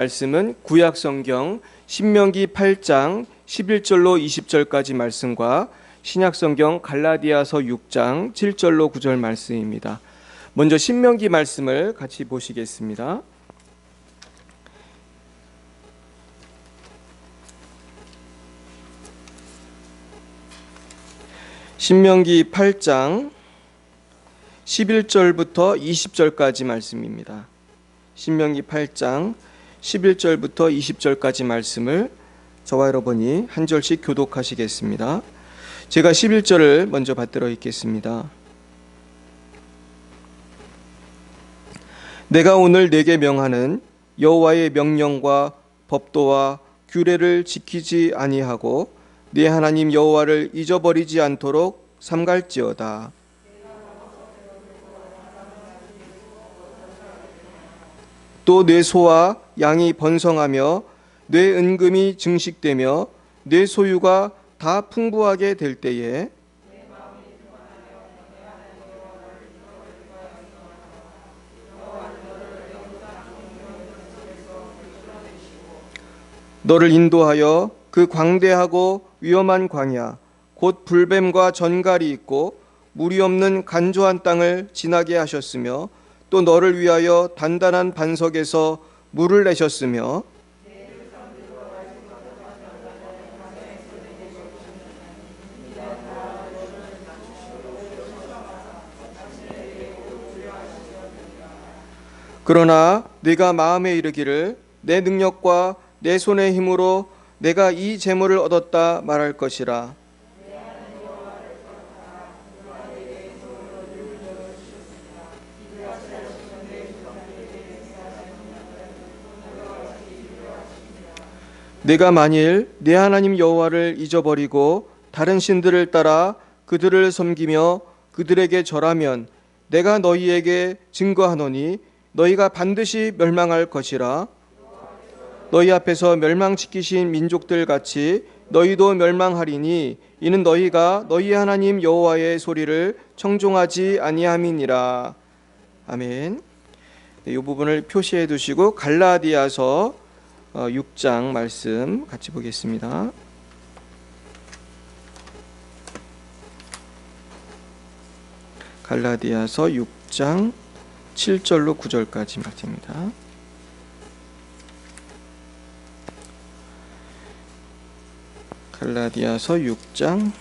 말씀은 구약 성경 신명기 8장 11절로 20절까지 말씀과 신약 성경 갈라디아서 6장 7절로 9절 말씀입니다. 먼저 신명기 말씀을 같이 보시겠습니다. 신명기 8장 11절부터 20절까지 말씀입니다. 신명기 8장 11절부터 20절까지 말씀을 저와 여러분이 한 절씩 교독하시겠습니다. 제가 11절을 먼저 받들어 읽겠습니다. 내가 오늘 내게 명하는 여호와의 명령과 법도와 규례를 지키지 아니하고 네 하나님 여호와를 잊어버리지 않도록 삼갈지어다. 또 내 소와 양이 번성하며 내 은금이 증식되며 내 소유가 다 풍부하게 될 때에 너를 인도하여 그 광대하고 위험한 광야 곧 불뱀과 전갈이 있고 물이 없는 간조한 땅을 지나게 하셨으며 또 너를 위하여 단단한 반석에서 물을 내셨으며 그러나 네가 마음에 이르기를 내 능력과 내 손의 힘으로 내가 이 재물을 얻었다 말할 것이라. 내가 만일 내 하나님 여호와를 잊어버리고 다른 신들을 따라 그들을 섬기며 그들에게 절하면 내가 너희에게 증거하노니 너희가 반드시 멸망할 것이라. 너희 앞에서 멸망시키신 민족들 같이 너희도 멸망하리니 이는 너희가 너희 하나님 여호와의 소리를 청종하지 아니함이니라. 아멘. 이 부분을 표시해 두시고 갈라디아서 6장 말씀 같이 보겠습니다. 갈라디아서 6장 7절로 9절까지 말씀입니다. 갈라디아서 6장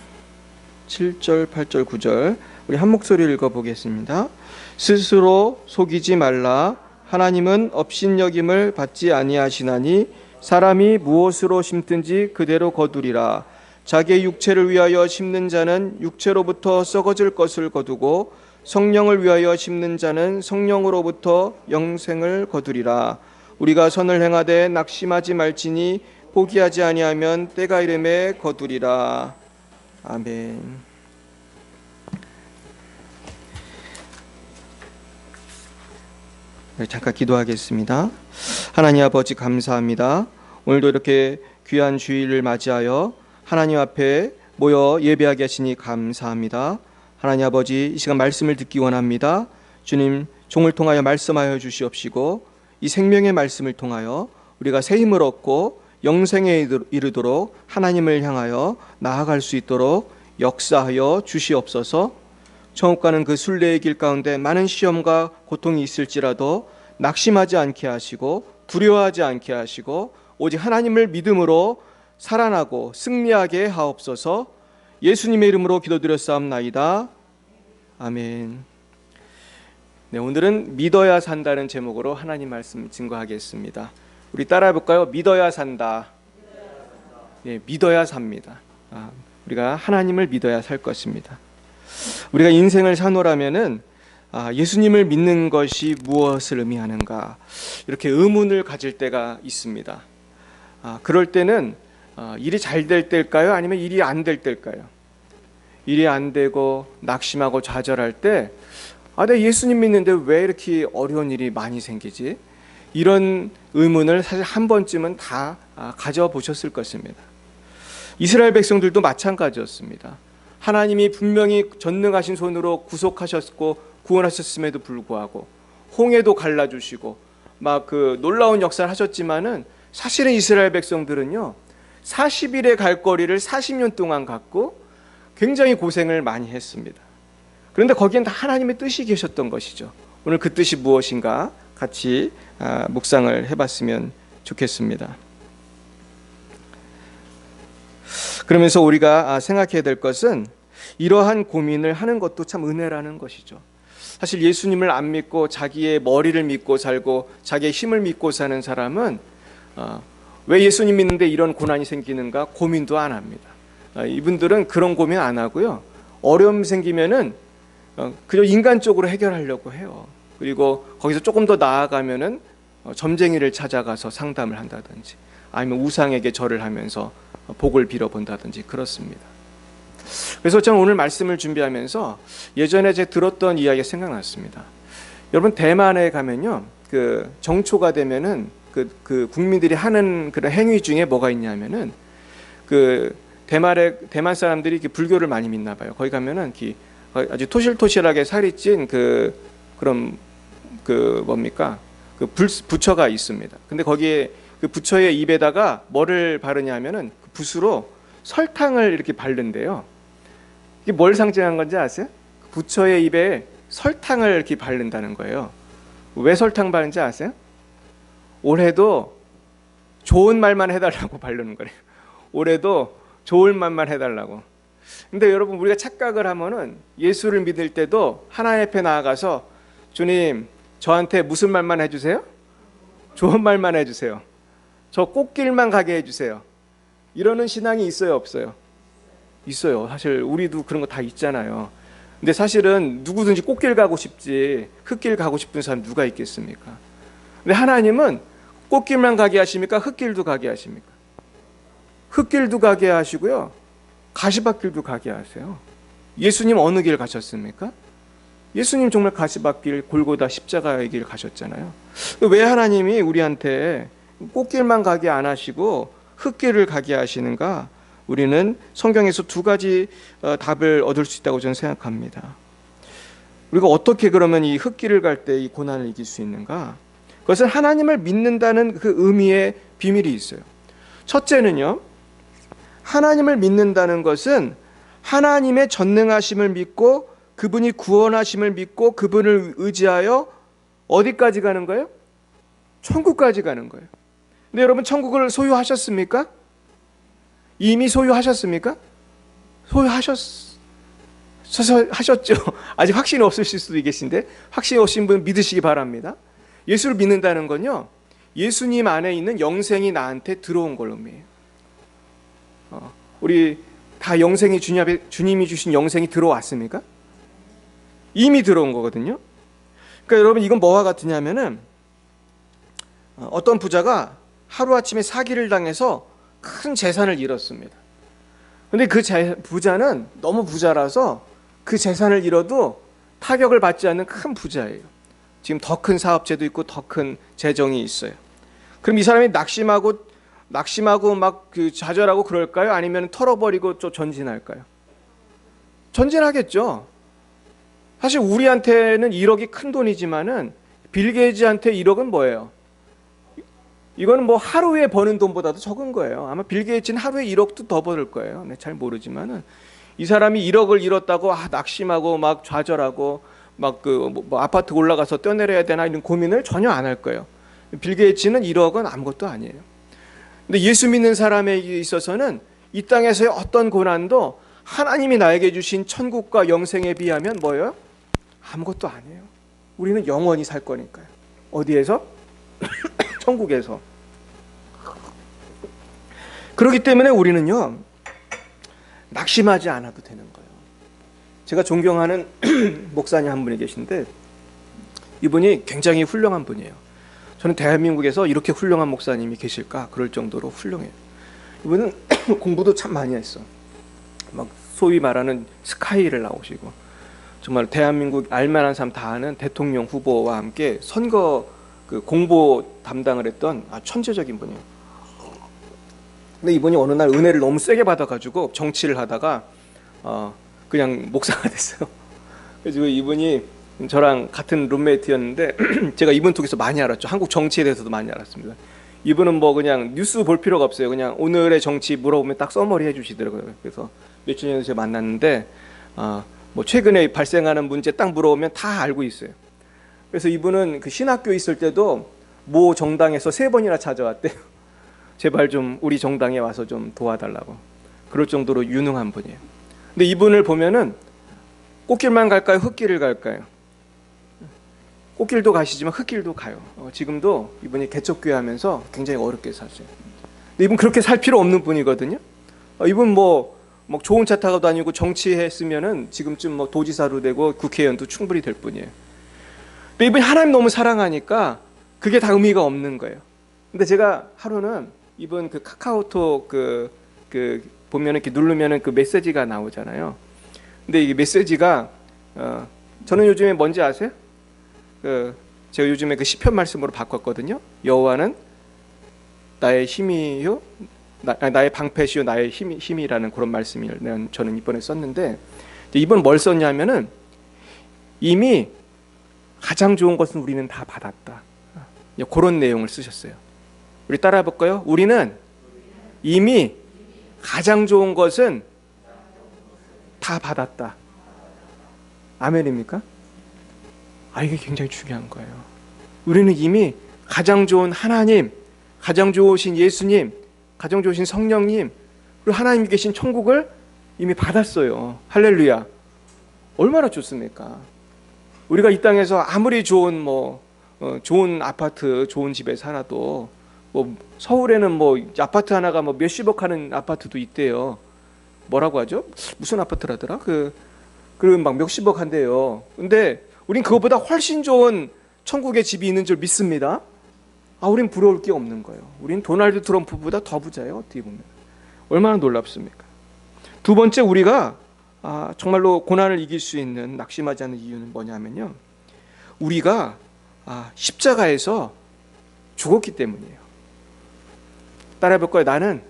7절, 8절, 9절 우리 한 목소리 읽어보겠습니다. 스스로 속이지 말라. 하나님은 업신여김을 받지 아니하시나니 사람이 무엇으로 심든지 그대로 거두리라. 자기의 육체를 위하여 심는 자는 육체로부터 썩어질 것을 거두고 성령을 위하여 심는 자는 성령으로부터 영생을 거두리라. 우리가 선을 행하되 낙심하지 말지니 포기하지 아니하면 때가 이름에 거두리라. 아멘. 잠깐 기도하겠습니다. 하나님 아버지 감사합니다. 오늘도 이렇게 귀한 주일을 맞이하여 하나님 앞에 모여 예배하게 하시니 감사합니다. 하나님 아버지 이 시간 말씀을 듣기 원합니다. 주님 종을 통하여 말씀하여 주시옵시고 이 생명의 말씀을 통하여 우리가 새 힘을 얻고 영생에 이르도록 하나님을 향하여 나아갈 수 있도록 역사하여 주시옵소서. 천국 가는 그 순례의 길 가운데 많은 시험과 고통이 있을지라도 낙심하지 않게 하시고 두려워하지 않게 하시고 오직 하나님을 믿음으로 살아나고 승리하게 하옵소서. 예수님의 이름으로 기도드렸사옵나이다. 아멘. 네, 오늘은 믿어야 산다는 제목으로 하나님 말씀 증거하겠습니다. 우리 따라해 볼까요? 믿어야 산다. 네, 믿어야 삽니다. 우리가 하나님을 믿어야 살 것입니다. 우리가 인생을 사노라면은 예수님을 믿는 것이 무엇을 의미하는가 이렇게 의문을 가질 때가 있습니다. 그럴 때는 일이 잘 될 때일까요? 아니면 일이 안 될 때일까요? 일이 안 되고 낙심하고 좌절할 때 내가 예수님 믿는데 왜 이렇게 어려운 일이 많이 생기지? 이런 의문을 사실 한 번쯤은 다 가져보셨을 것입니다. 이스라엘 백성들도 마찬가지였습니다. 하나님이 분명히 전능하신 손으로 구속하셨고 구원하셨음에도 불구하고 홍해도 갈라주시고 막 그 놀라운 역사를 하셨지만은 사실은 이스라엘 백성들은요 40일의 갈 거리를 40년 동안 갔고 굉장히 고생을 많이 했습니다. 그런데 거기엔 다 하나님의 뜻이 계셨던 것이죠. 오늘 그 뜻이 무엇인가 같이 묵상을 해봤으면 좋겠습니다. 그러면서 우리가 생각해야 될 것은 이러한 고민을 하는 것도 참 은혜라는 것이죠. 사실 예수님을 안 믿고 자기의 머리를 믿고 살고 자기의 힘을 믿고 사는 사람은 왜 예수님 믿는데 이런 고난이 생기는가 고민도 안 합니다. 이분들은 그런 고민 안 하고요. 어려움 생기면은 그저 인간적으로 해결하려고 해요. 그리고 거기서 조금 더 나아가면은 점쟁이를 찾아가서 상담을 한다든지 아니면 우상에게 절을 하면서 복을 빌어본다든지 그렇습니다. 그래서 저는 오늘 말씀을 준비하면서 예전에 제가 들었던 이야기가 생각났습니다. 여러분 대만에 가면요, 그 정초가 되면은 그 국민들이 하는 그런 행위 중에 뭐가 있냐면은 그 대만 사람들이 불교를 많이 믿나 봐요. 거기 가면은 아주 토실토실하게 살이 찐 그런 뭡니까 그 부처가 있습니다. 근데 거기에 그 부처의 입에다가 뭐를 바르냐 하면은 그 붓으로 설탕을 이렇게 바른대요. 이게 뭘 상징한 건지 아세요? 부처의 입에 설탕을 이렇게 바른다는 거예요. 왜 설탕 바른지 아세요? 올해도 좋은 말만 해달라고 바르는 거예요. 올해도 좋은 말만 해달라고. 근데 여러분 우리가 착각을 하면은 예수를 믿을 때도 하나님 앞에 나아가서 주님 저한테 무슨 말만 해주세요? 좋은 말만 해주세요. 저 꽃길만 가게 해주세요. 이러는 신앙이 있어요 없어요? 있어요. 사실 우리도 그런 거 다 있잖아요. 근데 사실은 누구든지 꽃길 가고 싶지 흙길 가고 싶은 사람 누가 있겠습니까? 근데 하나님은 꽃길만 가게 하십니까? 흙길도 가게 하십니까? 흙길도 가게 하시고요 가시밭길도 가게 하세요. 예수님 어느 길 가셨습니까? 예수님 정말 가시밭길 골고다 십자가의 길 가셨잖아요. 왜 하나님이 우리한테 꽃길만 가게 안 하시고 흙길을 가게 하시는가? 우리는 성경에서 두 가지 답을 얻을 수 있다고 저는 생각합니다. 우리가 어떻게 그러면 이 흙길을 갈 때 이 고난을 이길 수 있는가? 그것은 하나님을 믿는다는 그 의미의 비밀이 있어요. 첫째는요, 하나님을 믿는다는 것은 하나님의 전능하심을 믿고 그분이 구원하심을 믿고 그분을 의지하여 어디까지 가는 거예요? 천국까지 가는 거예요. 근데 여러분 천국을 소유하셨습니까? 이미 소유하셨습니까? 하셨죠. 아직 확신이 없으실 수도 계신데 확신이 없으신 분 믿으시기 바랍니다. 예수를 믿는다는 건요, 예수님 안에 있는 영생이 나한테 들어온 걸 의미해요. 우리 다 영생이 주님이 주신 영생이 들어왔습니까? 이미 들어온 거거든요. 그러니까 여러분 이건 뭐와 같으냐면은 어떤 부자가 하루아침에 사기를 당해서 큰 재산을 잃었습니다. 근데 그 부자는 너무 부자라서 그 재산을 잃어도 타격을 받지 않는 큰 부자예요. 지금 더 큰 사업체도 있고 더 큰 재정이 있어요. 그럼 이 사람이 낙심하고 막 좌절하고 그럴까요? 아니면 털어버리고 좀 전진할까요? 전진하겠죠. 사실 우리한테는 1억이 큰 돈이지만은 빌 게이츠한테 1억은 뭐예요? 이거는 뭐 하루에 버는 돈보다도 적은 거예요. 아마 빌 게이츠는 하루에 1억도 더 벌을 거예요. 네, 잘 모르지만은 이 사람이 1억을 잃었다고 낙심하고 막 좌절하고 막 뭐 아파트 올라가서 뛰어내려야 되나 이런 고민을 전혀 안 할 거예요. 빌 게이츠는 1억은 아무것도 아니에요. 근데 예수 믿는 사람에게 있어서는 이 땅에서의 어떤 고난도 하나님이 나에게 주신 천국과 영생에 비하면 뭐예요? 아무것도 아니에요. 우리는 영원히 살 거니까요. 어디에서? 천국에서. 그렇기 때문에 우리는요 낙심하지 않아도 되는 거예요. 제가 존경하는 목사님 한 분이 계신데 이분이 굉장히 훌륭한 분이에요. 저는 대한민국에서 이렇게 훌륭한 목사님이 계실까 그럴 정도로 훌륭해요. 이분은 공부도 참 많이 했어. 막 소위 말하는 스카이를 나오시고 정말 대한민국 알만한 사람 다 아는 대통령 후보와 함께 선거 공보 담당을 했던 천재적인 분이에요. 근데 이분이 어느 날 은혜를 너무 세게 받아가지고 정치를 하다가 그냥 목사가 됐어요. 그래서 이분이 저랑 같은 룸메이트였는데 제가 이분 통해서 많이 알았죠. 한국 정치에 대해서도 많이 알았습니다. 이분은 뭐 그냥 뉴스 볼 필요가 없어요. 그냥 오늘의 정치 물어보면 딱 써머리 해주시더라고요. 그래서 며칠 전에 제가 만났는데 뭐 최근에 발생하는 문제 딱 물어보면 다 알고 있어요. 그래서 이분은 그 신학교 있을 때도 모 정당에서 3번이나 찾아왔대요. 제발 좀 우리 정당에 와서 좀 도와달라고. 그럴 정도로 유능한 분이에요. 근데 이분을 보면은 꽃길만 갈까요? 흙길을 갈까요? 꽃길도 가시지만 흙길도 가요. 지금도 이분이 개척교회 하면서 굉장히 어렵게 사세요. 근데 이분 그렇게 살 필요 없는 분이거든요. 이분 뭐 좋은 차 타고 다니고 정치했으면은 지금쯤 뭐 도지사로 되고 국회의원도 충분히 될 분이에요. 근데 이분이 하나님 너무 사랑하니까 그게 다 의미가 없는 거예요. 근데 제가 하루는 이분 그 카카오톡 그 보면은 이렇게 누르면은 그 메시지가 나오잖아요. 근데 이 메시지가 저는 요즘에 뭔지 아세요? 제가 요즘에 그 시편 말씀으로 바꿨거든요. 여호와는 나의 힘이요, 나의 방패시요, 나의 힘이라는 그런 말씀을 저는 이번에 썼는데 이번 뭘 썼냐면은 이미 가장 좋은 것은 우리는 다 받았다. 그런 내용을 쓰셨어요. 우리 따라해 볼까요? 우리는 이미 가장 좋은 것은 다 받았다. 아멘입니까? 이게 굉장히 중요한 거예요. 우리는 이미 가장 좋은 하나님, 가장 좋으신 예수님, 가장 좋으신 성령님, 그리고 하나님이 계신 천국을 이미 받았어요. 할렐루야. 얼마나 좋습니까? 우리가 이 땅에서 아무리 좋은 좋은 아파트, 좋은 집에 살아도 서울에는 아파트 하나가 몇십억 하는 아파트도 있대요. 뭐라고 하죠? 무슨 아파트라더라? 그럼 막 몇십억 한대요. 근데 우린 그것보다 훨씬 좋은 천국의 집이 있는 줄 믿습니다. 우린 부러울 게 없는 거예요. 우린 도널드 트럼프보다 더 부자예요. 어떻게 보면. 얼마나 놀랍습니까? 두 번째, 우리가 정말로 고난을 이길 수 있는 낙심하지 않는 이유는 뭐냐면요, 우리가 십자가에서 죽었기 때문이에요. 따라해볼 거예요. 나는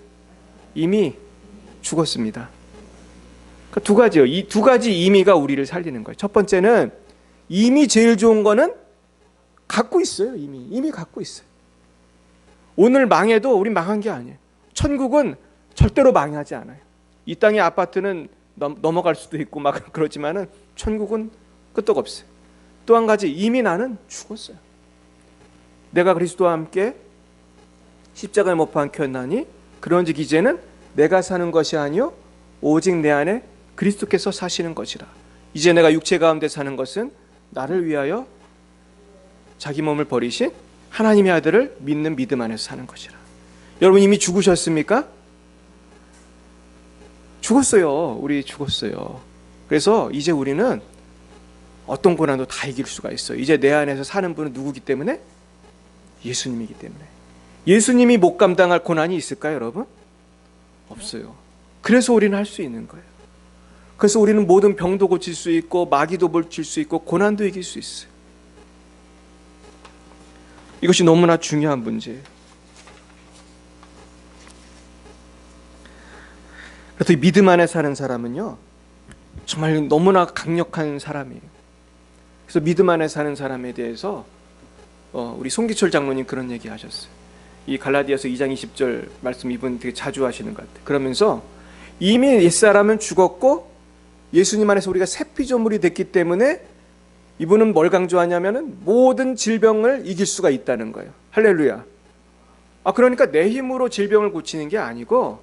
이미 죽었습니다. 그러니까 두 가지요. 이 두 가지 의미가 우리를 살리는 거예요. 첫 번째는 이미 제일 좋은 거는 갖고 있어요. 이미 갖고 있어요. 오늘 망해도 우린 망한 게 아니에요. 천국은 절대로 망하지 않아요. 이 땅의 아파트는 넘어갈 수도 있고 막 그러지만은 천국은 끄떡없어요. 또 한 가지, 이미 나는 죽었어요. 내가 그리스도와 함께 십자가에 못 박혔나니 그런즉 이제는 내가 사는 것이 아니요 오직 내 안에 그리스도께서 사시는 것이라. 이제 내가 육체 가운데 사는 것은 나를 위하여 자기 몸을 버리신 하나님의 아들을 믿는 믿음 안에서 사는 것이라. 여러분 이미 죽으셨습니까? 죽었어요. 우리 죽었어요. 그래서 이제 우리는 어떤 고난도 다 이길 수가 있어요. 이제 내 안에서 사는 분은 누구기 때문에? 예수님이기 때문에. 예수님이 못 감당할 고난이 있을까요, 여러분? 없어요. 그래서 우리는 할 수 있는 거예요. 그래서 우리는 모든 병도 고칠 수 있고 마귀도 고칠 수 있고 고난도 이길 수 있어요. 이것이 너무나 중요한 문제예요. 그래서 이 믿음 안에 사는 사람은요, 정말 너무나 강력한 사람이에요. 그래서 믿음 안에 사는 사람에 대해서 우리 송기철 장로님 그런 얘기 하셨어요. 이 갈라디아서 2장 20절 말씀 이분 되게 자주 하시는 것 같아요. 그러면서 이미 옛사람은 죽었고 예수님 안에서 우리가 새 피조물이 됐기 때문에 이분은 뭘 강조하냐면은 모든 질병을 이길 수가 있다는 거예요. 할렐루야. 그러니까 내 힘으로 질병을 고치는 게 아니고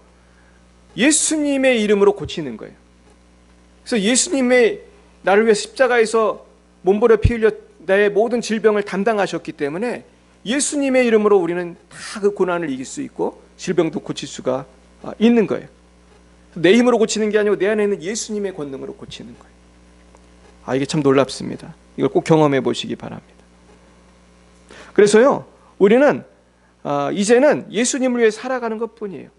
예수님의 이름으로 고치는 거예요. 그래서 예수님의 나를 위해 십자가에서 몸버려 피 흘려 나의 모든 질병을 담당하셨기 때문에 예수님의 이름으로 우리는 다 그 고난을 이길 수 있고 질병도 고칠 수가 있는 거예요. 내 힘으로 고치는 게 아니고 내 안에 있는 예수님의 권능으로 고치는 거예요. 이게 참 놀랍습니다. 이걸 꼭 경험해 보시기 바랍니다. 그래서요, 우리는 이제는 예수님을 위해 살아가는 것뿐이에요.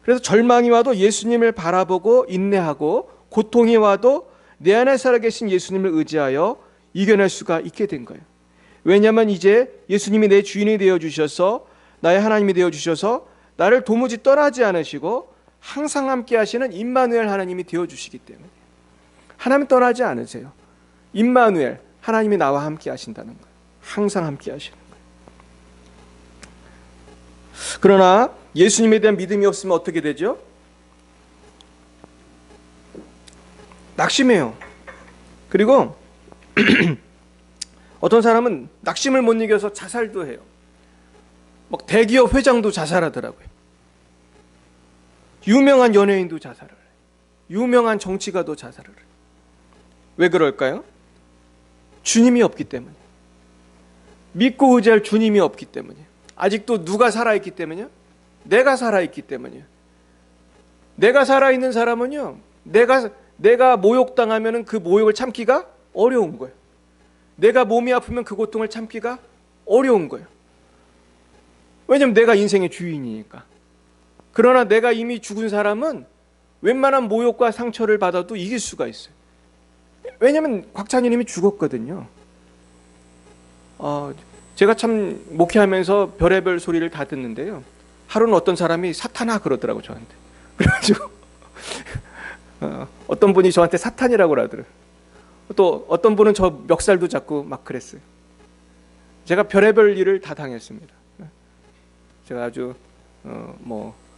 그래서 절망이 와도 예수님을 바라보고 인내하고 고통이 와도 내 안에 살아계신 예수님을 의지하여 이겨낼 수가 있게 된 거예요. 왜냐하면 이제 예수님이 내 주인이 되어주셔서 나의 하나님이 되어주셔서 나를 도무지 떠나지 않으시고 항상 함께 하시는 임마누엘 하나님이 되어주시기 때문에. 하나님 떠나지 않으세요. 임마누엘, 하나님이 나와 함께 하신다는 거예요. 항상 함께 하시는 거예요. 그러나 예수님에 대한 믿음이 없으면 어떻게 되죠? 낙심해요. 그리고 어떤 사람은 낙심을 못 이겨서 자살도 해요. 막 대기업 회장도 자살하더라고요. 유명한 연예인도 자살을 해요. 유명한 정치가도 자살을 해요. 왜 그럴까요? 주님이 없기 때문에. 믿고 의지할 주님이 없기 때문에. 아직도 누가 살아있기 때문이요? 내가 살아있기 때문이요. 내가 살아있는 사람은요, 내가 모욕당하면 그 모욕을 참기가 어려운 거예요. 내가 몸이 아프면 그 고통을 참기가 어려운 거예요. 왜냐하면 내가 인생의 주인이니까. 그러나 내가 이미 죽은 사람은 웬만한 모욕과 상처를 받아도 이길 수가 있어요. 왜냐하면 곽찬희님이 죽었거든요. 제가 참 목회하면서 별의별 소리를 다 듣는데요. 하루는 어떤 사람이 사탄아 그러더라고 저한테. 그래가지고 어떤 분이 저한테 사탄이라고 그러더라고요. 또 어떤 분은 저 멱살도 잡고 막 그랬어요. 제가 별의별 일을 다 당했습니다. 제가 아주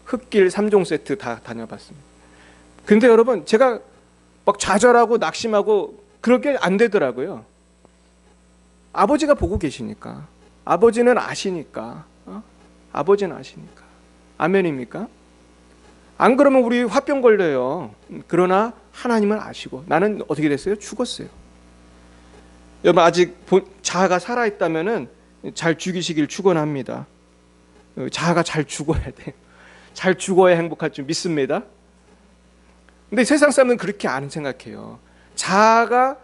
흙길 3종 세트 다 다녀봤습니다. 근데 여러분 제가 막 좌절하고 낙심하고 그렇게 안 되더라고요. 아버지가 보고 계시니까. 아버지는 아시니까. 아버지는 아시니까. 아멘입니까? 안 그러면 우리 화병 걸려요. 그러나 하나님은 아시고 나는 어떻게 됐어요? 죽었어요. 여러분 아직 자아가 살아있다면 잘 죽이시길 축원합니다. 자아가 잘 죽어야 돼요. 잘 죽어야 행복할 줄 믿습니다. 근데 세상 사람은 그렇게 안 생각해요. 자아가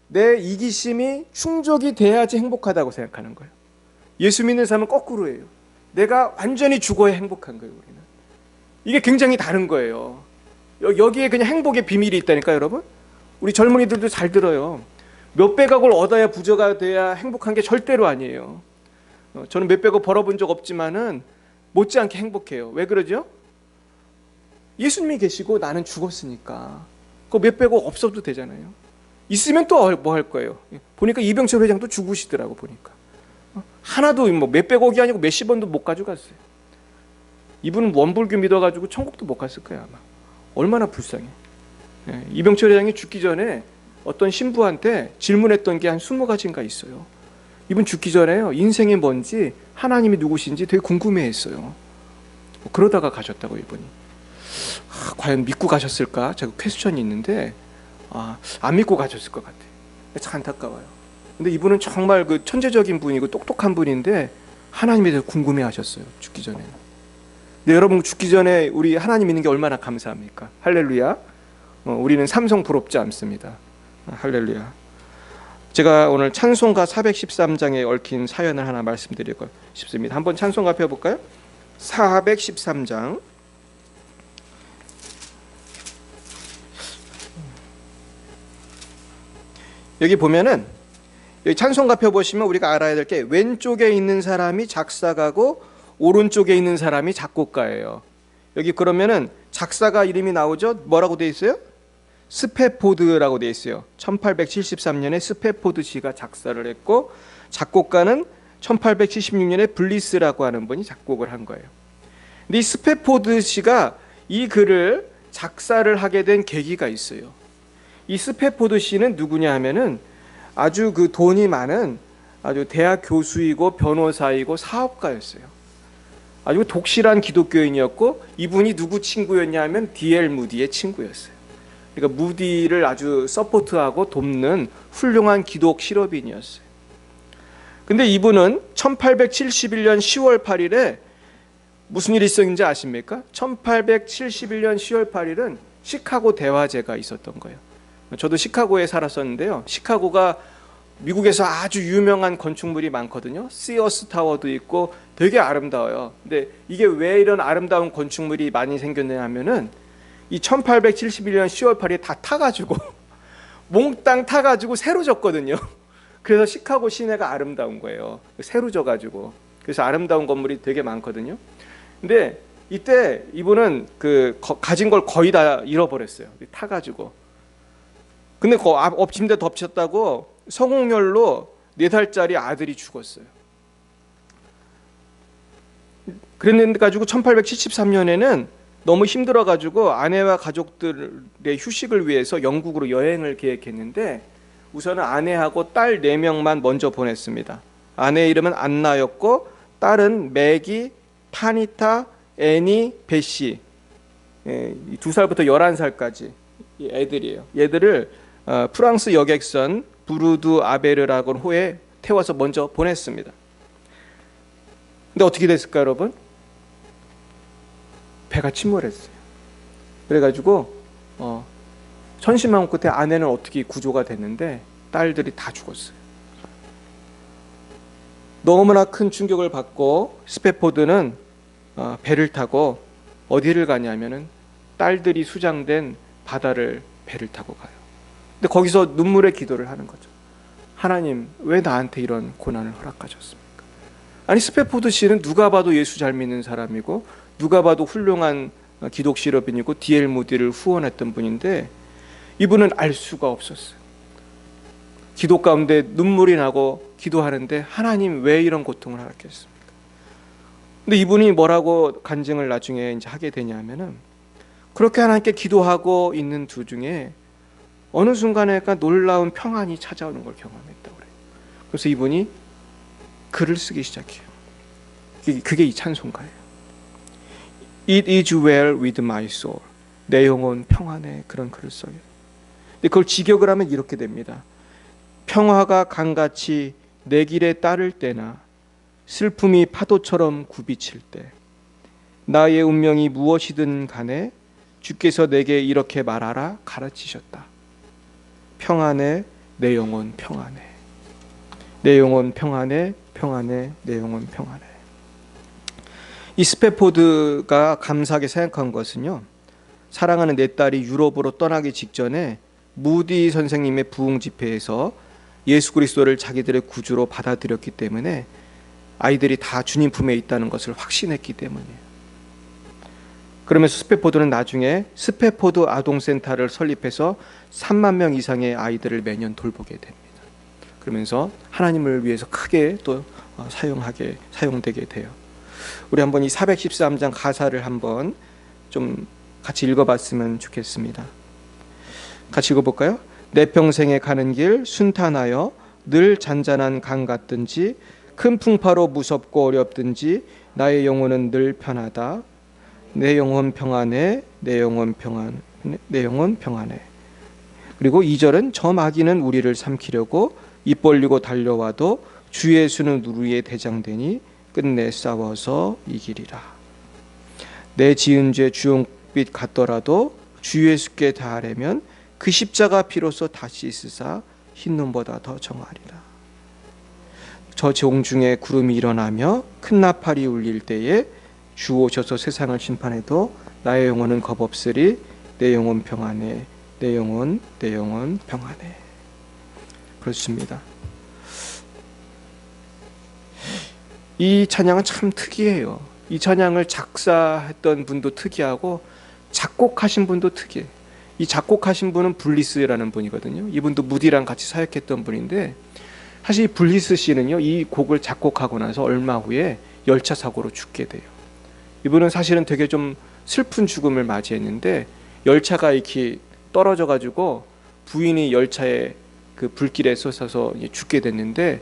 내 이기심이 충족이 돼야지 행복하다고 생각하는 거예요. 예수 믿는 사람은 거꾸로예요. 내가 완전히 죽어야 행복한 거예요. 우리는. 이게 굉장히 다른 거예요. 여기에 그냥 행복의 비밀이 있다니까 여러분. 우리 젊은이들도 잘 들어요. 몇백억을 얻어야 부자가 돼야 행복한 게 절대로 아니에요. 저는 몇백억 벌어본 적 없지만은 못지않게 행복해요. 왜 그러죠? 예수님이 계시고 나는 죽었으니까 그 몇백억 없어도 되잖아요. 있으면 또 뭐 할 거예요? 보니까 이병철 회장도 죽으시더라고 보니까. 하나도 뭐 몇백억이 아니고 몇십원도 못 가져갔어요. 이분은 원불교 믿어가지고 천국도 못 갔을 거야 아마. 얼마나 불쌍해. 이병철 회장이 죽기 전에 어떤 신부한테 질문했던 게 한 20가지인가 있어요. 이분 죽기 전에요 인생이 뭔지 하나님이 누구신지 되게 궁금해했어요. 그러다가 가셨다고 이분이. 과연 믿고 가셨을까? 제가 퀘스천이 있는데 안 믿고 가셨을 것 같아요. 참 안타까워요. 근데 이분은 정말 그 천재적인 분이고 똑똑한 분인데 하나님에 대해서 궁금해하셨어요. 죽기 전에. 근데 여러분 죽기 전에 우리 하나님 믿는 게 얼마나 감사합니까? 할렐루야. 우리는 삼성 부럽지 않습니다. 할렐루야. 제가 오늘 찬송가 413장에 얽힌 사연을 하나 말씀드리고 싶습니다. 한번 찬송가 펴볼까요? 413장. 여기 보면은 여기 찬송가 펴보시면 우리가 알아야 될 게 왼쪽에 있는 사람이 작사가고 오른쪽에 있는 사람이 작곡가예요. 여기 그러면은 작사가 이름이 나오죠? 뭐라고 돼 있어요? 스페포드라고 돼 있어요. 1873년에 스페포드 씨가 작사를 했고 작곡가는 1876년에 블리스라고 하는 분이 작곡을 한 거예요. 근데 이 스페포드 씨가 이 글을 작사를 하게 된 계기가 있어요. 이 스페포드 씨는 누구냐 하면은 아주 그 돈이 많은 아주 대학 교수이고 변호사이고 사업가였어요. 아주 독실한 기독교인이었고 이분이 누구 친구였냐 하면 D.L. 무디의 친구였어요. 그러니까 무디를 아주 서포트하고 돕는 훌륭한 기독 실업인이었어요. 근데 이분은 1871년 10월 8일에 무슨 일이 있었는지 아십니까? 1871년 10월 8일은 시카고 대화제가 있었던 거예요. 저도 시카고에 살았었는데요. 시카고가 미국에서 아주 유명한 건축물이 많거든요. 시어스 타워도 있고 되게 아름다워요. 근데 이게 왜 이런 아름다운 건축물이 많이 생겼냐 하면은 이 1871년 10월 8일에 다 타가지고 몽땅 타가지고 새로 졌거든요. 그래서 시카고 시내가 아름다운 거예요. 새로 져가지고. 그래서 아름다운 건물이 되게 많거든요. 근데 이때 이분은 가진 걸 거의 다 잃어버렸어요. 타가지고. 근데 엎침대 덮쳤다고 성홍열로 4살짜리 아들이 죽었어요. 그랬는데 가지고 1873년에는 너무 힘들어 가지고 아내와 가족들의 휴식을 위해서 영국으로 여행을 계획했는데 우선은 아내하고 딸 4명만 먼저 보냈습니다. 아내의 이름은 안나였고 딸은 매기, 타니타, 애니, 베시, 2살부터 11살까지 애들이에요. 얘들을 프랑스 여객선 부르두 아베르라곤 호에 태워서 먼저 보냈습니다. 근데 어떻게 됐을까요, 여러분? 배가 침몰했어요. 그래가지고 천신만고 끝에 아내는 어떻게 구조가 됐는데 딸들이 다 죽었어요. 너무나 큰 충격을 받고 스패포드는 배를 타고 어디를 가냐면은 딸들이 수장된 바다를 배를 타고 가요. 근데 거기서 눈물의 기도를 하는 거죠. 하나님, 왜 나한테 이런 고난을 허락하셨습니까? 아니, 스패포드 씨는 누가 봐도 예수 잘 믿는 사람이고 누가 봐도 훌륭한 기독 실업인이고 D.L. 무디를 후원했던 분인데 이분은 알 수가 없었어요. 기도 가운데 눈물이 나고 기도하는데 하나님 왜 이런 고통을 허락했습니까? 근데 이분이 뭐라고 간증을 나중에 이제 하게 되냐면은 그렇게 하나님께 기도하고 있는 도중에 어느 순간에 약간 놀라운 평안이 찾아오는 걸 경험했다고 그래요. 그래서 이분이 글을 쓰기 시작해요. 그게 이 찬송가예요. It is well with my soul. 내 영혼 평안해. 그런 글을 써요. 근데 그걸 직역을 하면 이렇게 됩니다. 평화가 강같이 내 길에 따를 때나 슬픔이 파도처럼 굽이칠 때 나의 운명이 무엇이든 간에 주께서 내게 이렇게 말하라 가르치셨다. 평안해, 내 영혼 평안해. 내 영혼 평안해, 평안해, 내 영혼 평안해. 이 스패포드가 감사하게 생각한 것은요, 사랑하는 내 딸이 유럽으로 떠나기 직전에 무디 선생님의 부흥 집회에서 예수 그리스도를 자기들의 구주로 받아들였기 때문에 아이들이 다 주님 품에 있다는 것을 확신했기 때문이에요. 그러면서 스패포드는 나중에 스패포드 아동센터를 설립해서 3만 명 이상의 아이들을 매년 돌보게 됩니다. 그러면서 하나님을 위해서 크게 또 사용되게 돼요. 우리 한번 이 413장 가사를 한번 좀 같이 읽어봤으면 좋겠습니다. 같이 읽어볼까요? 내 평생에 가는 길 순탄하여 늘 잔잔한 강 같든지 큰 풍파로 무섭고 어렵든지 나의 영혼은 늘 편하다. 내 영혼 평안해. 내 영혼 평안해. 내 영혼 평안해. 그리고 2절은 저 마귀는 우리를 삼키려고 입 벌리고 달려와도 주 예수는 우리의 대장되니 끝내 싸워서 이기리라. 내 지은 죄 주홍빛 같더라도 주 예수께 닿으려면 그 십자가 피로써 다시 있으사 흰눈보다 더 정하리라. 저 종중에 구름이 일어나며 큰 나팔이 울릴 때에 주 오셔서 세상을 심판해도 나의 영혼은 겁없으리. 내 영혼 평안해. 내 영혼 평안해. 그렇습니다. 이 찬양은 참 특이해요. 이 찬양을 작사했던 분도 특이하고 작곡하신 분도 특이해요. 이 작곡하신 분은 블리스라는 분이거든요. 이분도 무디랑 같이 사역했던 분인데 사실 블리스 씨는요, 이 곡을 작곡하고 나서 얼마 후에 열차 사고로 죽게 돼요. 이분은 사실은 되게 좀 슬픈 죽음을 맞이했는데 열차가 이렇게 떨어져 가지고 부인이 열차에 그 불길에 쏘셔서 죽게 됐는데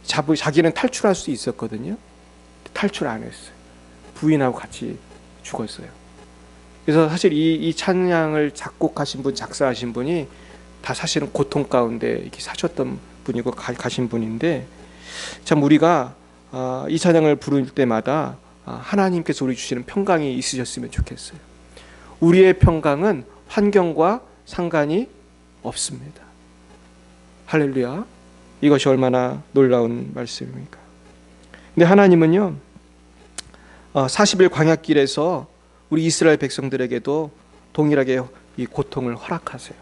자기는 탈출할 수 있었거든요. 탈출 안 했어요. 부인하고 같이 죽었어요. 그래서 사실 이 찬양을 작곡하신 분, 작사하신 분이 다 사실은 고통 가운데 이렇게 사셨던 분이고 가신 분인데, 참 우리가 이 찬양을 부를 때마다 하나님께서 우리 주시는 평강이 있으셨으면 좋겠어요. 우리의 평강은 환경과 상관이 없습니다. 할렐루야. 이것이 얼마나 놀라운 말씀입니까? 근데 하나님은요, 40일 광야길에서 우리 이스라엘 백성들에게도 동일하게 이 고통을 허락하세요.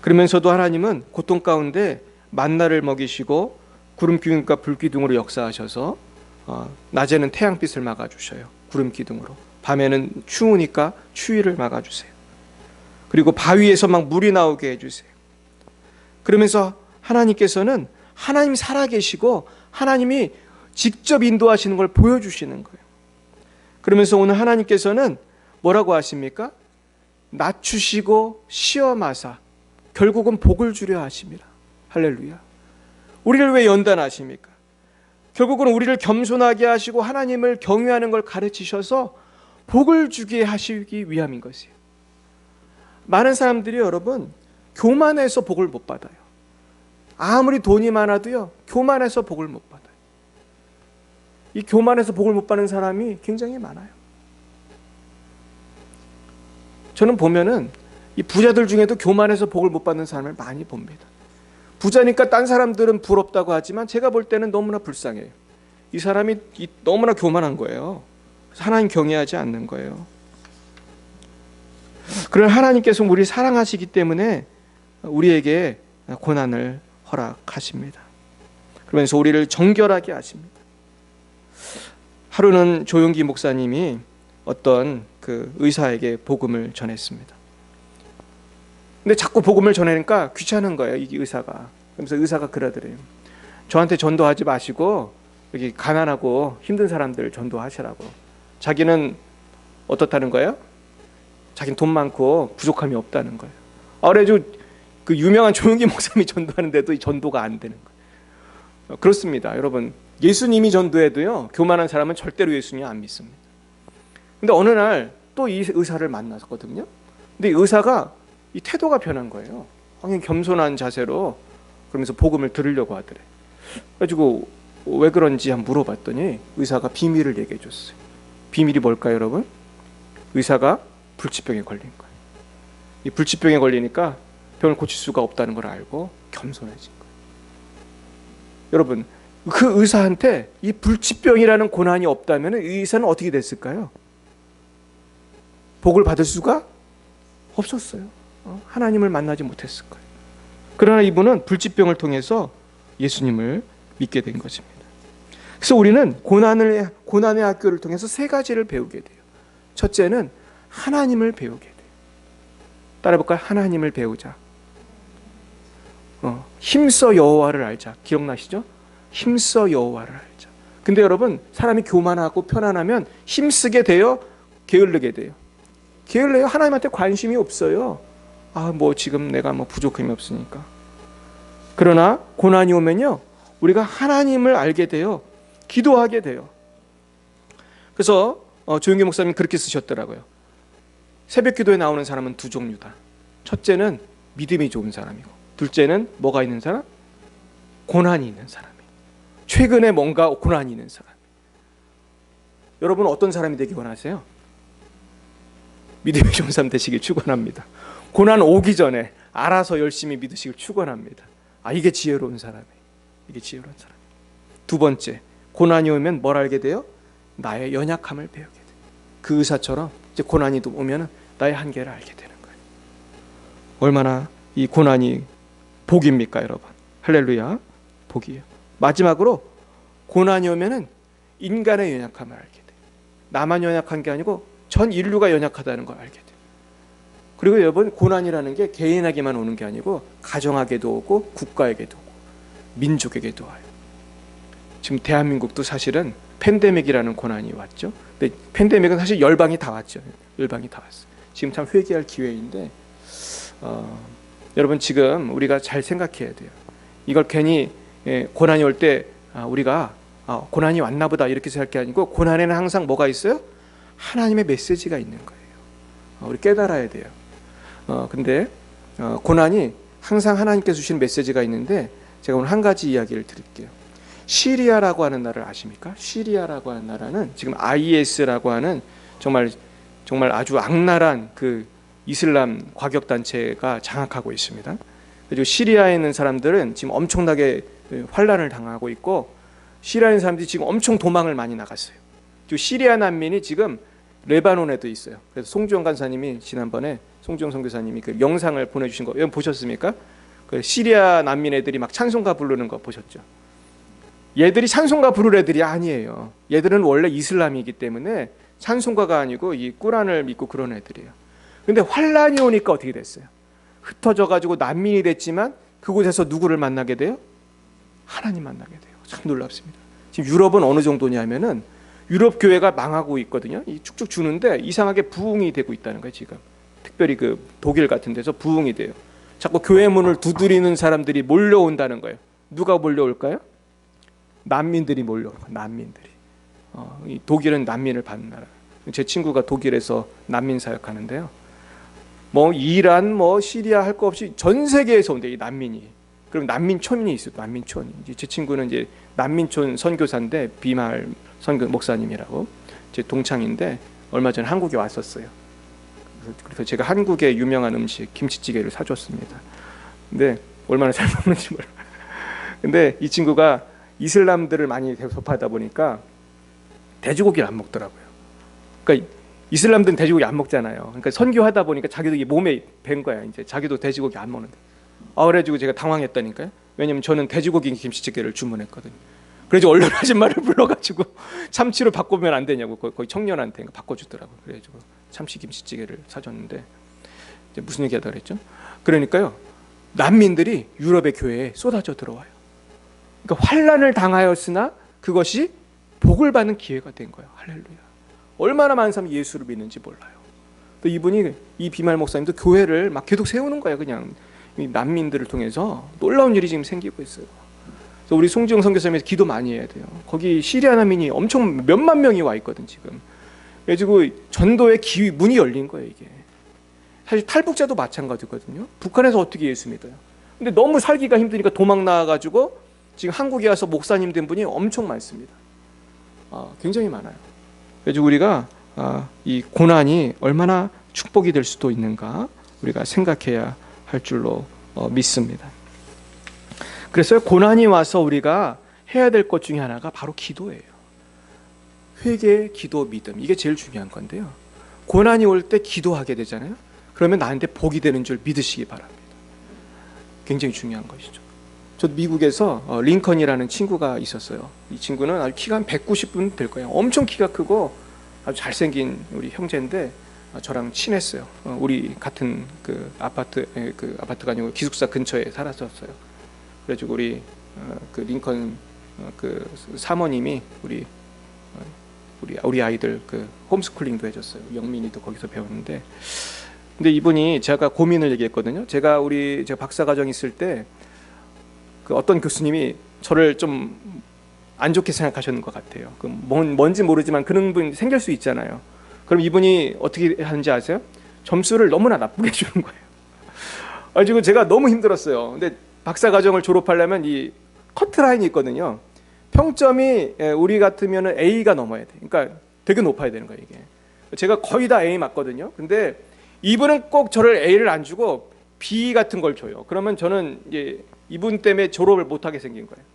그러면서도 하나님은 고통 가운데 만나를 먹이시고 구름 기둥과 불 기둥으로 역사하셔서 낮에는 태양빛을 막아주셔요. 구름 기둥으로. 밤에는 추우니까 추위를 막아주세요. 그리고 바위에서 막 물이 나오게 해주세요. 그러면서 하나님께서는 하나님이 살아계시고 하나님이 직접 인도하시는 걸 보여주시는 거예요. 그러면서 오늘 하나님께서는 뭐라고 하십니까? 낮추시고 시험하사 결국은 복을 주려 하십니다. 할렐루야. 우리를 왜 연단하십니까? 결국은 우리를 겸손하게 하시고 하나님을 경외하는 걸 가르치셔서 복을 주게 하시기 위함인 것이에요. 많은 사람들이 여러분 교만해서 복을 못 받아요. 아무리 돈이 많아도요, 교만해서 복을 못 받아요. 이 교만해서 복을 못 받는 사람이 굉장히 많아요. 저는 보면은 이 부자들 중에도 교만해서 복을 못 받는 사람을 많이 봅니다. 부자니까 딴 사람들은 부럽다고 하지만 제가 볼 때는 너무나 불쌍해요. 이 사람이 너무나 교만한 거예요. 하나님 경외하지 않는 거예요. 그러나 하나님께서 우리를 사랑하시기 때문에 우리에게 고난을 허락하십니다. 그러면서 우리를 정결하게 하십니다. 하루는 조용기 목사님이 어떤 그 의사에게 복음을 전했습니다. 근데 자꾸 복음을 전하니까 귀찮은 거예요, 이 의사가. 그래서 의사가 그러더래요. 저한테 전도하지 마시고 여기 가난하고 힘든 사람들 전도하시라고. 자기는 어떻다는 거예요? 자기는 돈 많고 부족함이 없다는 거예요. 그래가지고 그 유명한 조용기 목사님이 전도하는데도 이 전도가 안 되는 거예요. 그렇습니다. 여러분, 예수님이 전도해도요, 교만한 사람은 절대로 예수님 안 믿습니다. 근데 어느 날 또 이 의사를 만났거든요. 근데 이 의사가 이 태도가 변한 거예요. 그냥 겸손한 자세로 그러면서 복음을 들으려고 하더래. 그래가지고 왜 그런지 한번 물어봤더니 의사가 비밀을 얘기해 줬어요. 비밀이 뭘까요, 여러분? 의사가 불치병에 걸린 거예요. 이 불치병에 걸리니까 병을 고칠 수가 없다는 걸 알고 겸손해진 거예요. 여러분, 그 의사한테 이 불치병이라는 고난이 없다면 이 의사는 어떻게 됐을까요? 복을 받을 수가 없었어요. 하나님을 만나지 못했을 거예요. 그러나 이분은 불치병을 통해서 예수님을 믿게 된 것입니다. 그래서 우리는 고난의 학교를 통해서 세 가지를 배우게 돼요. 첫째는 하나님을 배우게 돼요. 따라해볼까요? 하나님을 배우자. 힘써 여호와를 알자. 기억나시죠? 힘써 여호와를 알자. 근데 여러분, 사람이 교만하고 편안하면 힘쓰게 돼요? 게을르게 돼요? 게을러요. 하나님한테 관심이 없어요. 뭐 지금 내가 뭐 부족함이 없으니까. 그러나 고난이 오면요, 우리가 하나님을 알게 돼요. 기도하게 돼요. 그래서 조용기 목사님이 그렇게 쓰셨더라고요. 새벽 기도에 나오는 사람은 두 종류다. 첫째는 믿음이 좋은 사람이고, 둘째는 뭐가 있는 사람? 고난이 있는 사람이. 최근에 뭔가 고난이 있는 사람. 여러분 어떤 사람이 되기 원하세요? 믿음이 좋은 사람 되시길 축원합니다. 고난 오기 전에 알아서 열심히 믿으시길 축원합니다. 이게 지혜로운 사람이에요. 이게 지혜로운 사람. 두 번째, 고난이 오면 뭘 알게 돼요? 나의 연약함을 배우게 돼요. 그 의사처럼 이제 고난이 오면은 나의 한계를 알게 되는 거예요. 얼마나 이 고난이 복입니까, 여러분? 할렐루야, 복이에요. 마지막으로 고난이 오면은 인간의 연약함을 알게 돼요. 나만 연약한 게 아니고 전 인류가 연약하다는 걸 알게 돼요. 그리고 여러분, 고난이라는 게 개인에게만 오는 게 아니고 가정에게도 오고 국가에게도 오고 민족에게도 와요. 지금 대한민국도 사실은 팬데믹이라는 고난이 왔죠. 근데 팬데믹은 사실 열방이 다 왔죠. 열방이 다 왔어요. 지금 참 회개할 기회인데 여러분, 지금 우리가 잘 생각해야 돼요. 이걸 괜히 고난이 올 때 우리가 고난이 왔나 보다 이렇게 생각할 게 아니고, 고난에는 항상 뭐가 있어요? 하나님의 메시지가 있는 거예요. 우리 깨달아야 돼요. 근데 고난이 항상 하나님께서 주신 메시지가 있는데, 제가 오늘 한 가지 이야기를 드릴게요. 시리아라고 하는 나라를 아십니까? 시리아라고 하는 나라는 지금 IS라고 하는 정말 아주 악랄한 그 이슬람 과격 단체가 장악하고 있습니다. 그리고 시리아에 있는 사람들은 지금 엄청나게 환란을 당하고 있고, 시리아에 있는 사람들이 지금 엄청 도망을 많이 나갔어요. 지금 시리아 난민이 지금 레바논에도 있어요. 그래서 송주영 간사님이 지난번에 송주영 선교사님이 그 영상을 보내주신 거 여러분 보셨습니까? 그 시리아 난민 애들이 막 찬송가 부르는 거 보셨죠? 얘들이 찬송가 부를 애들이 아니에요. 얘들은 원래 이슬람이기 때문에 찬송가가 아니고 이 꾸란을 믿고 그런 애들이에요. 근데 환란이 오니까 어떻게 됐어요? 흩어져 가지고 난민이 됐지만 그곳에서 누구를 만나게 돼요? 하나님 만나게 돼요. 참 놀랍습니다. 지금 유럽은 어느 정도냐면은 유럽 교회가 망하고 있거든요. 이 쭉쭉 주는데 이상하게 부흥이 되고 있다는 거예요. 지금 특별히 그 독일 같은 데서 부흥이 돼요. 자꾸 교회 문을 두드리는 사람들이 몰려온다는 거예요. 누가 몰려올까요? 난민들이 몰려올 거예요. 난민들이. 이 독일은 난민을 받는 나라. 제 친구가 독일에서 난민 사역하는데요. 뭐 이란, 뭐 시리아 할 거 없이 전 세계에서 온대 이 난민이. 그럼 난민촌이 있어요. 난민촌. 이제 제 친구는 이제 난민촌 선교사인데 비말 선교 목사님이라고 제 동창인데 얼마 전에 한국에 왔었어요. 그래서 제가 한국의 유명한 음식 김치찌개를 사줬습니다. 근데 얼마나 잘 먹는지 몰라. 근데 이 친구가 이슬람들을 많이 접하다 보니까 돼지고기를 안 먹더라고요. 그러니까 이슬람들은 돼지고기 안 먹잖아요. 그러니까 선교하다 보니까 자기도 이게 몸에 밴 거야. 이제 자기도 돼지고기 안 먹는데. 그래가지고 제가 당황했다니까요. 왜냐면 저는 돼지고기 김치찌개를 주문했거든요. 그래서 얼른 아줌마를 불러가지고 참치로 바꾸면 안 되냐고 거의 청년한테 바꿔주더라고요. 그래가지고 참치 김치찌개를 사줬는데 이제 무슨 얘기하다 그랬죠? 그러니까요. 난민들이 유럽의 교회에 쏟아져 들어와요. 그러니까 환난을 당하였으나 그것이 복을 받는 기회가 된 거예요. 할렐루야. 얼마나 많은 사람이 예수를 믿는지 몰라요. 또 이분이 이 비말 목사님도 교회를 막 계속 세우는 거예요. 그냥 이 난민들을 통해서 놀라운 일이 지금 생기고 있어요. 그래서 우리 송지영 선교사님에서 기도 많이 해야 돼요. 거기 시리아 난민이 엄청 몇만 명이 와 있거든 지금. 그래가지고 전도의 문이 열린 거예요 이게. 사실 탈북자도 마찬가지거든요. 북한에서 어떻게 예수 믿어요? 근데 너무 살기가 힘드니까 도망 나와가지고 지금 한국에 와서 목사님 된 분이 엄청 많습니다. 굉장히 많아요. 그래서 우리가 이 고난이 얼마나 축복이 될 수도 있는가 우리가 생각해야 할 줄로 믿습니다. 그래서 고난이 와서 우리가 해야 될 것 중에 하나가 바로 기도예요. 회개, 기도, 믿음 이게 제일 중요한 건데요. 고난이 올 때 기도하게 되잖아요. 그러면 나한테 복이 되는 줄 믿으시기 바랍니다. 굉장히 중요한 것이죠. 저도 미국에서 링컨이라는 친구가 있었어요. 이 친구는 아주 키가 한 190분 될 거예요. 엄청 키가 크고 아주 잘생긴 우리 형제인데 저랑 친했어요. 우리 같은 그 아파트가 아니고 기숙사 근처에 살았었어요. 그래가지고 그 링컨 그 사모님이 우리 아이들 그 홈스쿨링도 해줬어요. 영민이도 거기서 배웠는데, 근데 이분이 제가 고민을 얘기했거든요. 제가 박사과정 있을 때 그 어떤 교수님이 저를 좀 안 좋게 생각하셨는 것 같아요. 그 뭔지 모르지만 그런 분 생길 수 있잖아요. 그럼 이분이 어떻게 하는지 아세요? 점수를 너무나 나쁘게 주는 거예요. 그래가지고 제가 너무 힘들었어요. 근데 박사과정을 졸업하려면 이 커트라인이 있거든요. 평점이 우리 같으면 A가 넘어야 돼. 그러니까 되게 높아야 되는 거예요 이게. 제가 거의 다 A 맞거든요. 근데 이분은 꼭 저를 A를 안 주고 B 같은 걸 줘요. 그러면 저는 이제 이분 때문에 졸업을 못하게 생긴 거예요.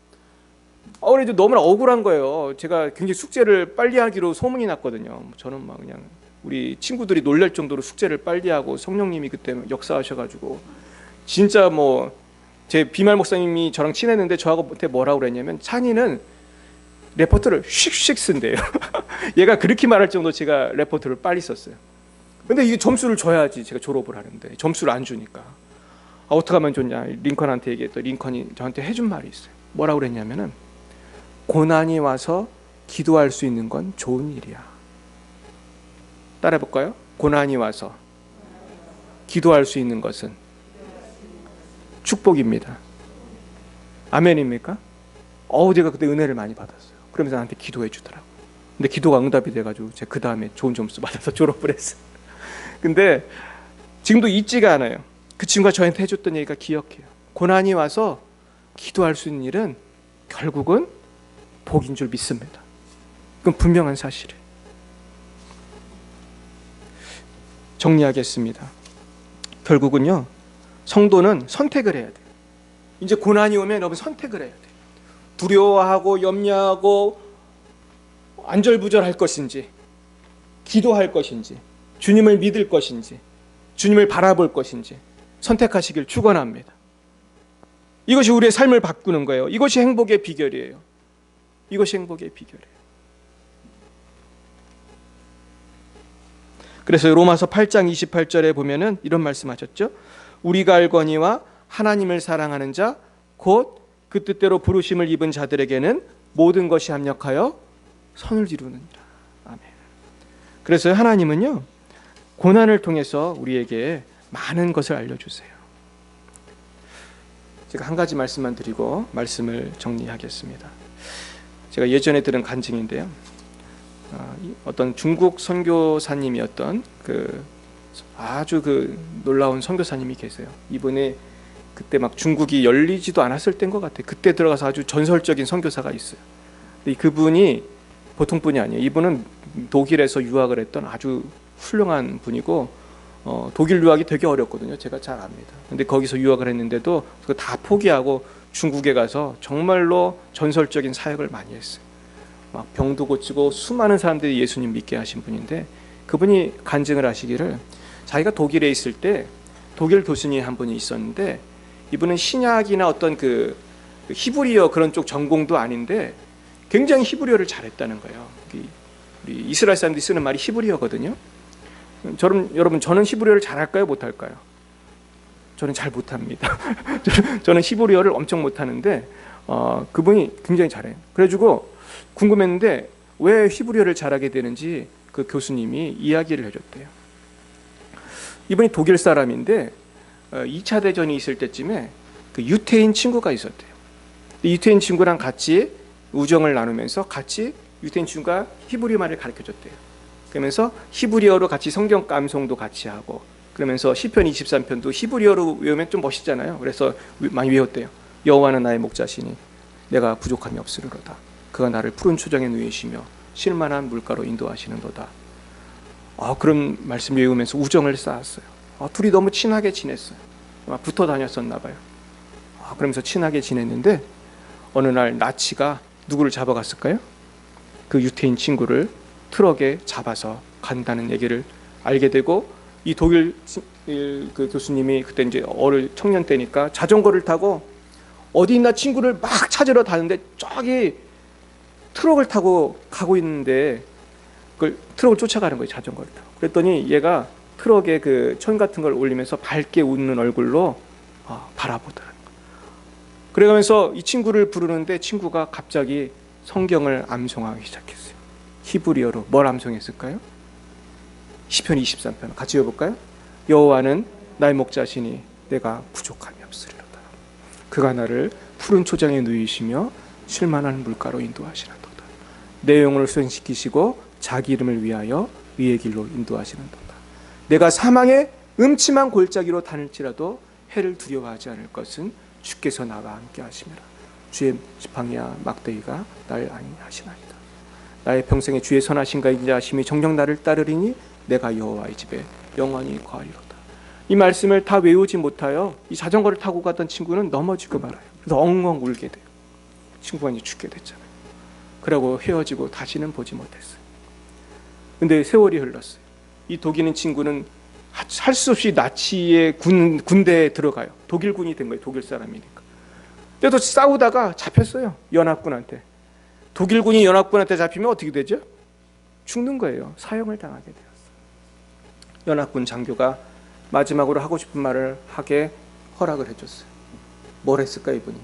그래도 너무나 억울한 거예요. 제가 굉장히 숙제를 빨리 하기로 소문이 났거든요. 저는 막 그냥 우리 친구들이 놀랄 정도로 숙제를 빨리 하고 성령님이 그때 역사하셔가지고 진짜 뭐 제 비말 목사님이 저랑 친했는데 저하고한테 뭐라고 그랬냐면 찬이는 레포트를 슉슉 쓴대요. 얘가 그렇게 말할 정도로 제가 레포트를 빨리 썼어요. 근데 이게 점수를 줘야지 제가 졸업을 하는데 점수를 안 주니까 어떻게 하면 좋냐. 링컨한테 얘기했더니 링컨이 저한테 해준 말이 있어요. 뭐라고 그랬냐면은 고난이 와서 기도할 수 있는 건 좋은 일이야. 따라해 볼까요? 고난이 와서 기도할 수 있는 것은 축복입니다. 아멘입니까? 제가 그때 은혜를 많이 받았어요. 그러면서 나한테 기도해 주더라고요. 근데 기도가 응답이 돼가지고 제가 그 다음에 좋은 점수 받아서 졸업을 했어요. 근데 지금도 잊지가 않아요. 그 친구가 저한테 해줬던 얘기가 기억해요. 고난이 와서 기도할 수 있는 일은 결국은 복인 줄 믿습니다. 그건 분명한 사실이에요. 정리하겠습니다. 결국은요, 성도는 선택을 해야 돼요. 이제 고난이 오면 여러분 선택을 해야 돼요. 두려워하고 염려하고 안절부절할 것인지, 기도할 것인지, 주님을 믿을 것인지, 주님을 바라볼 것인지 선택하시길 축원합니다. 이것이 우리의 삶을 바꾸는 거예요. 이것이 행복의 비결이에요. 이것이 행복의 비결이에요. 그래서 로마서 8장 28절에 보면은 이런 말씀하셨죠. 우리가 알거니와 하나님을 사랑하는 자 곧 그 뜻대로 부르심을 입은 자들에게는 모든 것이 합력하여 선을 이루느니라. 아멘. 그래서 하나님은요, 고난을 통해서 우리에게 많은 것을 알려주세요. 제가 한 가지 말씀만 드리고 말씀을 정리하겠습니다. 제가 예전에 들은 간증인데요, 어떤 중국 선교사님이었던 아주 놀라운 선교사님이 계세요. 이분이 그때 막 중국이 열리지도 않았을 때인 것 같아요. 그때 들어가서 아주 전설적인 선교사가 있어요. 근데 그분이 보통 분이 아니에요. 이분은 독일에서 유학을 했던 아주 훌륭한 분이고, 독일 유학이 되게 어렵거든요. 제가 잘 압니다. 근데 거기서 유학을 했는데도 그거 다 포기하고 중국에 가서 정말로 전설적인 사역을 많이 했어요. 막 병도 고치고 수많은 사람들이 예수님 믿게 하신 분인데, 그분이 간증을 하시기를, 자기가 독일에 있을 때 독일 교수님 한 분이 있었는데, 이분은 신약이나 어떤 히브리어 그런 쪽 전공도 아닌데 굉장히 히브리어를 잘했다는 거예요. 우리 이스라엘 사람들이 쓰는 말이 히브리어거든요. 여러분, 저는 히브리어를 잘할까요, 못할까요? 저는 잘 못합니다. 저는 히브리어를 엄청 못하는데 그분이 굉장히 잘해요. 그래가지고 궁금했는데 왜 히브리어를 잘하게 되는지 그 교수님이 이야기를 해줬대요. 이분이 독일 사람인데 2차 대전이 있을 때쯤에 유태인 친구가 있었대요. 유태인 친구랑 같이 우정을 나누면서 같이 유태인 친구가 히브리 말을 가르쳐줬대요. 그러면서 히브리어로 같이 성경 감송도 같이 하고, 그러면서 시편 23편도 히브리어로 외우면 좀 멋있잖아요. 그래서 많이 외웠대요. 여호와는 나의 목자시니 내가 부족함이 없으리로다. 그가 나를 푸른 초장에 누이시며 쉴만한 물가로 인도하시는도다. 그런 말씀 외우면서 우정을 쌓았어요. 둘이 너무 친하게 지냈어요. 붙어 다녔었나 봐요. 그러면서 친하게 지냈는데 어느 날 나치가 누구를 잡아갔을까요? 그 유태인 친구를 트럭에 잡아서 간다는 얘기를 알게 되고, 이 독일 그 교수님이 그때 이제 청년 때니까 자전거를 타고 어디 있나 친구를 막 찾으러 다니는데, 저기 트럭을 타고 가고 있는데 그걸 트럭을 쫓아가는 거예요, 자전거를 타고. 그랬더니 얘가 트럭에 천 같은 걸 올리면서 밝게 웃는 얼굴로 바라보더라고요. 그래가면서 이 친구를 부르는데 친구가 갑자기 성경을 암송하기 시작했어요. 히브리어로. 뭘 암송했을까요? 시편 23편 같이 읽어볼까요? 여호와는 나의 목자시니 내가 부족함이 없으리로다. 그가 나를 푸른 초장에 누이시며 쉴만한 물가로 인도하시는도다. 내 영혼을 수행시키시고 자기 이름을 위하여 의의 길로 인도하시는도다. 내가 사망의 음침한 골짜기로 다닐지라도 해를 두려워하지 않을 것은 주께서 나와 함께 하심이라. 주의 지팡이와 막대기가 날 안위하시나이다. 나의 평생에 주의 선하심과 인자하심이 정녕 나를 따르리니 내가 여호와의 집에 영원히 거하리로다. 이 말씀을 다 외우지 못하여 이 자전거를 타고 가던 친구는 넘어지고 말아요. 그래서 엉엉 울게 돼요. 친구가 이제 죽게 됐잖아요. 그러고 헤어지고 다시는 보지 못했어요. 근데 세월이 흘렀어요. 이 독일인 친구는 할 수 없이 나치의 군대에 들어가요. 독일군이 된 거예요. 독일 사람이니까. 그래도 싸우다가 잡혔어요. 연합군한테. 독일군이 연합군한테 잡히면 어떻게 되죠? 죽는 거예요. 사형을 당하게 되었어요. 연합군 장교가 마지막으로 하고 싶은 말을 하게 허락을 해줬어요. 뭘 했을까 이분이?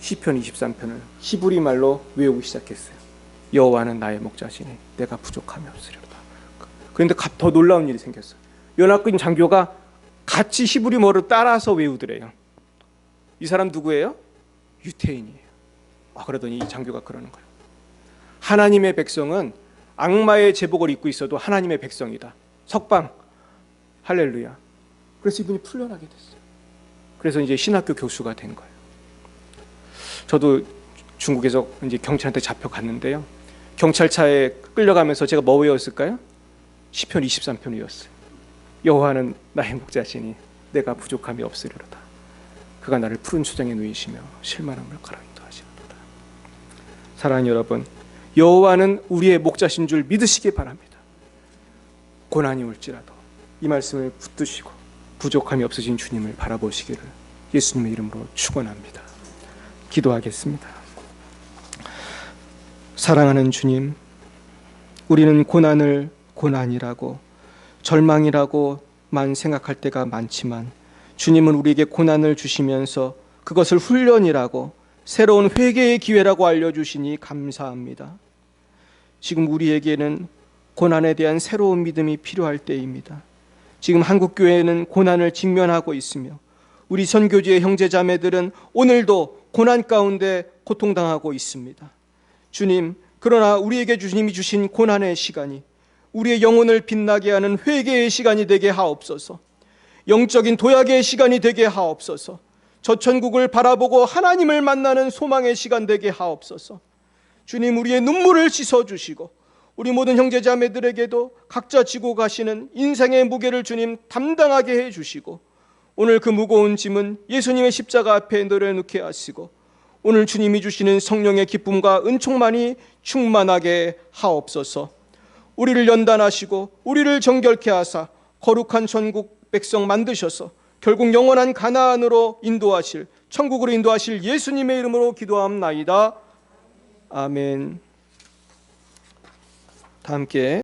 시편 23편을 히브리 말로 외우기 시작했어요. 여호와는 나의 목자시니 내가 부족함이 없으리로다. 그런데 더 놀라운 일이 생겼어요. 연합군 장교가 같이 히브리어를 따라서 외우더래요. 이 사람 누구예요? 유태인이에요. 그러더니 이 장교가 그러는 거예요. 하나님의 백성은 악마의 제복을 입고 있어도 하나님의 백성이다. 석방. 할렐루야. 그래서 이분이 풀려나게 됐어요. 그래서 이제 신학교 교수가 된 거예요. 저도 중국에서 이제 경찰한테 잡혀갔는데요. 경찰차에 끌려가면서 제가 뭐 외웠을까요? 시편 23편 외웠어요. 여호와는 나의 목자시니 내가 부족함이 없으리로다. 그가 나를 푸른 초장에 누이시며 쉴만한 물가로 인도하시리로다. 사랑하는 여러분, 여호와는 우리의 목자신 줄 믿으시기 바랍니다. 고난이 올지라도 이 말씀을 붙드시고 부족함이 없으신 주님을 바라보시기를 예수님의 이름으로 축원합니다. 기도하겠습니다. 사랑하는 주님, 우리는 고난을 고난이라고 절망이라고만 생각할 때가 많지만 주님은 우리에게 고난을 주시면서 그것을 훈련이라고, 새로운 회개의 기회라고 알려주시니 감사합니다. 지금 우리에게는 고난에 대한 새로운 믿음이 필요할 때입니다. 지금 한국교회는 고난을 직면하고 있으며 우리 선교지의 형제자매들은 오늘도 고난 가운데 고통당하고 있습니다. 주님, 그러나 우리에게 주님이 주신 고난의 시간이 우리의 영혼을 빛나게 하는 회개의 시간이 되게 하옵소서. 영적인 도약의 시간이 되게 하옵소서. 저 천국을 바라보고 하나님을 만나는 소망의 시간 되게 하옵소서. 주님, 우리의 눈물을 씻어주시고 우리 모든 형제자매들에게도 각자 지고 가시는 인생의 무게를 주님 담당하게 해주시고, 오늘 그 무거운 짐은 예수님의 십자가 앞에 내려놓게 하시고 오늘 주님이 주시는 성령의 기쁨과 은총만이 충만하게 하옵소서. 우리를 연단하시고 우리를 정결케 하사 거룩한 천국 백성 만드셔서 결국 영원한 가나안으로 인도하실, 천국으로 인도하실 예수님의 이름으로 기도함나이다. 아멘. 다 함께